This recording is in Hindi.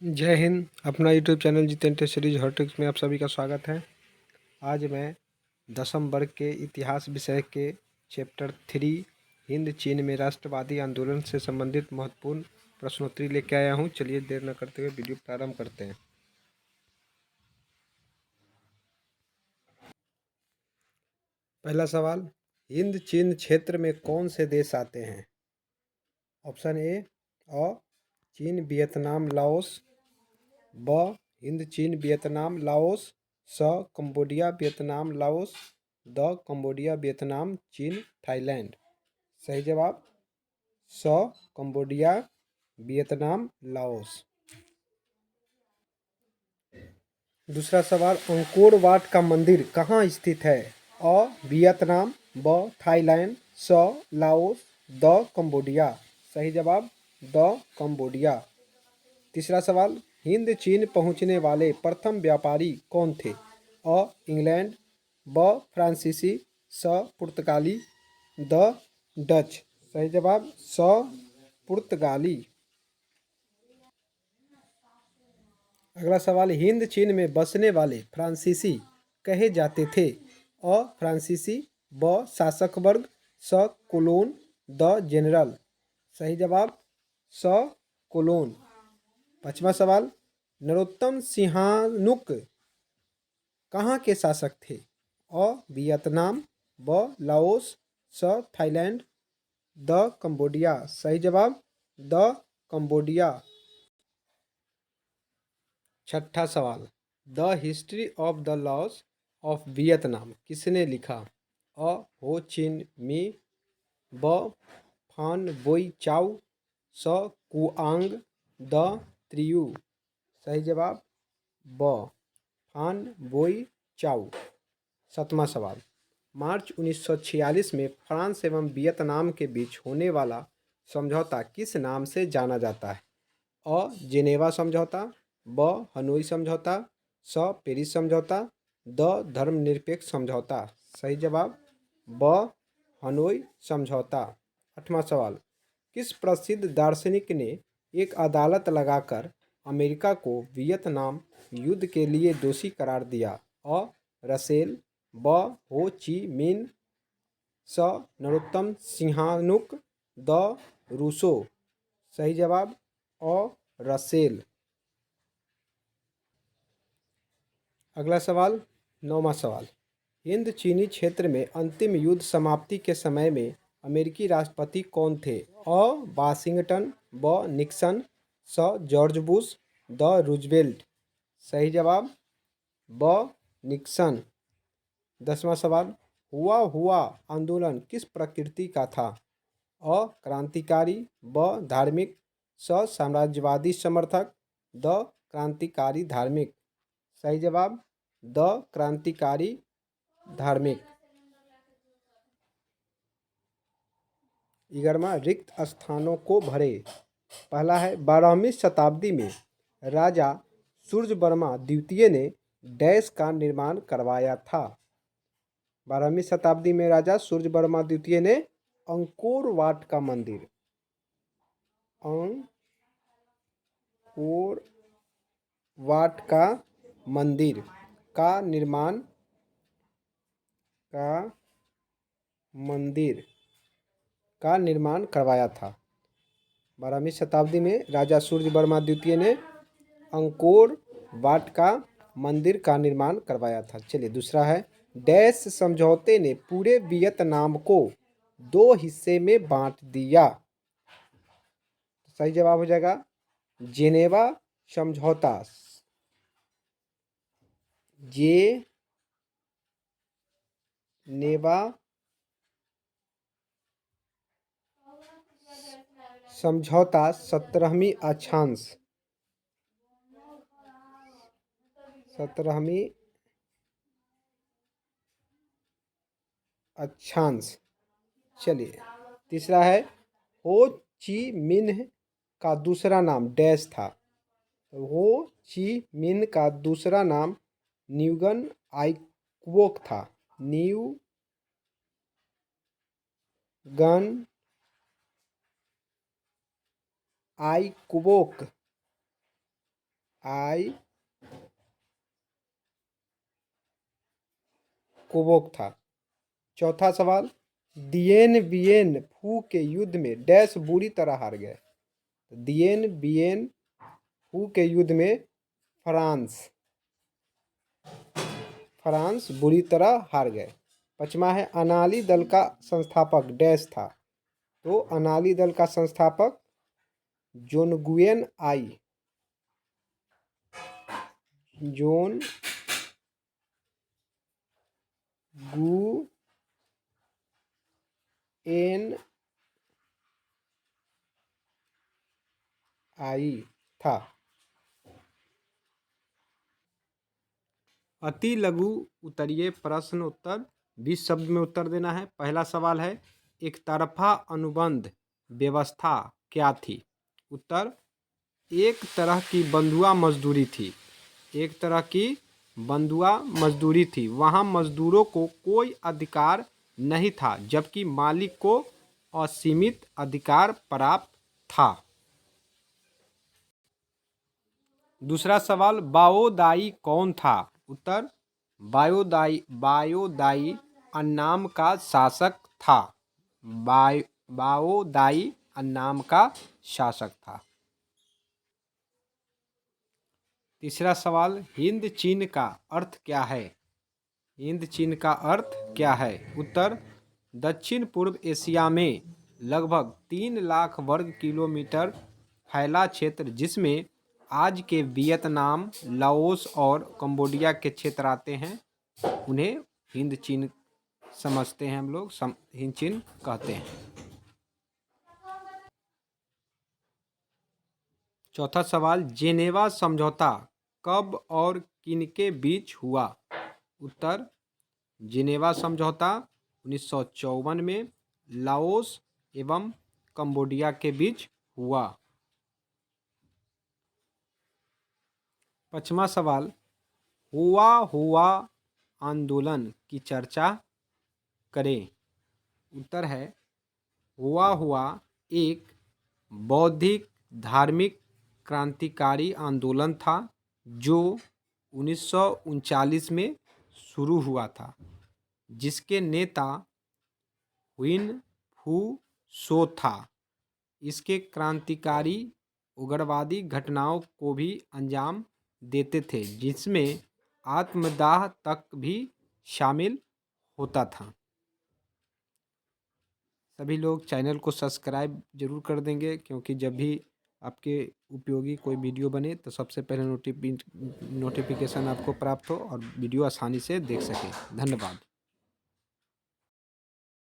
जय हिंद। अपना YouTube channel Jitendra series hot tricks में आप सभी का स्वागत है। आज मैं 10वीं वर्ग के इतिहास विषय के चैप्टर 3 हिंद चीन में राष्ट्रवादी आंदोलन से संबंधित महत्वपूर्ण प्रश्नोत्तरी लेके आया हूं। चलिए देर न करते हुए वीडियो प्रारंभ करते हैं। पहला सवाल, हिंद चीन क्षेत्र में कौन से देश आते हैं? ऑप्शन ए चीन वियतनाम लाओस, ब हिंद चीन वियतनाम लाओस, स Cambodia Vietnam Laos, the Cambodia Vietnam चीन थाईलैंड। सही जवाब स कंबोडिया वियतनाम लाओस। दूसरा सवाल, अंकोर वाट का मंदिर कहाँ स्थित है? अ वियतनाम, ब थाईलैंड, स लाओस, द कंबोडिया। सही जवाब द कंबोडिया। तीसरा सवाल, हिंद चीन पहुंचने वाले प्रथम व्यापारी कौन थे? अ इंग्लैंड, ब फ्रांसीसी, स पुर्तगाली, द डच। सही जवाब स पुर्तगाली। अगला सवाल, हिंद चीन में बसने वाले फ्रांसीसी कहे जाते थे? अ फ्रांसीसी, ब शासक वर्ग, स कोलोन, द जनरल। सही जवाब स कोलोन। पांचवा सवाल, नरोत्तम सिंहानुक कहाँ के शासक थे? अ वियतनाम, ब लाओस, स थाईलैंड, द कंबोडिया। सही जवाब द कंबोडिया। छठा सवाल, the history of the loss of Vietnam किसने लिखा? अ हो चिन मी, ब फान बोई चाउ, स कुआंग, द त्रियू। सही जवाब ब फान बोई चाउ। सातवां सवाल, मार्च 1946 में फ्रांस एवं वियतनाम के बीच होने वाला समझौता किस नाम से जाना जाता है? अ जेनेवा समझौता, ब हनोई समझौता, स पेरिस समझौता, द धर्मनिरपेक्ष समझौता। सही जवाब ब हनोई समझौता। आठवां सवाल, किस प्रसिद्ध दार्शनिक ने एक अदालत लगाकर अमेरिका को वियतनाम युद्ध के लिए दोषी करार दिया? अ रसेल, ब हो ची मिन, स नरोत्तम सिंहानुक, द रूसो। सही जवाब अ रसेल। अगला सवाल, नौवां सवाल, हिंद चीनी क्षेत्र में अंतिम युद्ध समाप्ति के समय में अमेरिकी राष्ट्रपति कौन थे? अ वाशिंगटन, ब निक्सन, स जॉर्ज बुश, द रूजवेल्ट। सही जवाब ब निक्सन। 10वां सवाल, हुआ हुआ आंदोलन किस प्रकृति का था? अ क्रांतिकारी, ब धार्मिक, स साम्राज्यवादी समर्थक, द क्रांतिकारी धार्मिक। सही जवाब द क्रांतिकारी धार्मिक। 11वां, रिक्त स्थानों को भरे। पहला है, 12वीं शताब्दी में राजा सूर्यवर्मा द्वितीय ने डैश का निर्माण करवाया था? 12वीं शताब्दी में राजा सूर्यवर्मा द्वितीय ने अंकोर वाट का मंदिर, अंकोर वाट का मंदिर का निर्माण करवाया था। 12वीं शताब्दी में राजा सूर्यवर्मा द्वितीय ने अंकोर वाट का मंदिर का निर्माण करवाया था। चलिए दूसरा है, डैश समझौते ने पूरे वियतनाम को 2 हिस्से में बांट दिया? सही जवाब हो जाएगा जेनेवा समझौता। जेनेवा समझौता 17वीं अक्षांश। चलिए तीसरा है, हो ची मिन्ह का दूसरा नाम डैश था? हो ची मिन्ह का दूसरा नाम न्यूगन आइक्वोक था। न्यूगन आइक्वोक। आई कोवोक था। चौथा सवाल, दियेन बियेन फू के युद्ध में डैश बुरी तरह हार गए। दियेन बियेन फू के युद्ध में फ्रांस बुरी तरह हार गए। पांचवा है, अनाली दल का संस्थापक डैश था। तो अनाली दल का संस्थापक जोनगुयेन आई था। अति लघु उत्तरीय प्रश्न उत्तर 20 शब्द में उत्तर देना है। पहला सवाल है, एक तरफा अनुबंध व्यवस्था क्या थी। उत्तर, एक तरह की बंधुआ मजदूरी थी। एक तरह की बंधुआ मजदूरी थी। वहाँ मजदूरों को कोई अधिकार नहीं था, जबकि मालिक को असीमित अधिकार प्राप्त था। दूसरा सवाल, बाओदाई कौन था। उत्तर, बाओदाई अन्नाम का शासक था। बाओदाई अन्नाम का शासक था। तीसरा सवाल, हिंद चीन का अर्थ क्या है। हिंद चीन का अर्थ क्या है। उत्तर, दक्षिण पूर्व एशिया में लगभग 3 लाख वर्ग किलोमीटर फैला क्षेत्र, जिसमें आज के वियतनाम, लाओस और कंबोडिया के क्षेत्र आते हैं, उन्हें हिंद चीन समझते हैं हम लोग, हिंद चीन कहते हैं। चौथा सवाल, जेनेवा समझौता कब और किनके बीच हुआ। उत्तर, जेनेवा समझौता 1954 में लाओस एवं कंबोडिया के बीच हुआ। पांचवा सवाल, हुआ आंदोलन की चर्चा करें। उत्तर है, हुआ एक बौद्धिक धार्मिक क्रांतिकारी आंदोलन था जो 1939 में शुरू हुआ था, जिसके नेता हुइन फू सो था। इसके क्रांतिकारी उग्रवादी घटनाओं को भी अंजाम देते थे, जिसमें आत्मदाह तक भी शामिल होता था। सभी लोग चैनल को सब्सक्राइब जरूर कर देंगे, क्योंकि जब भी आपके उपयोगी कोई वीडियो बने तो सबसे पहले नोटिफिकेशन आपको प्राप्त हो और वीडियो आसानी से देख सकें। धन्यवाद।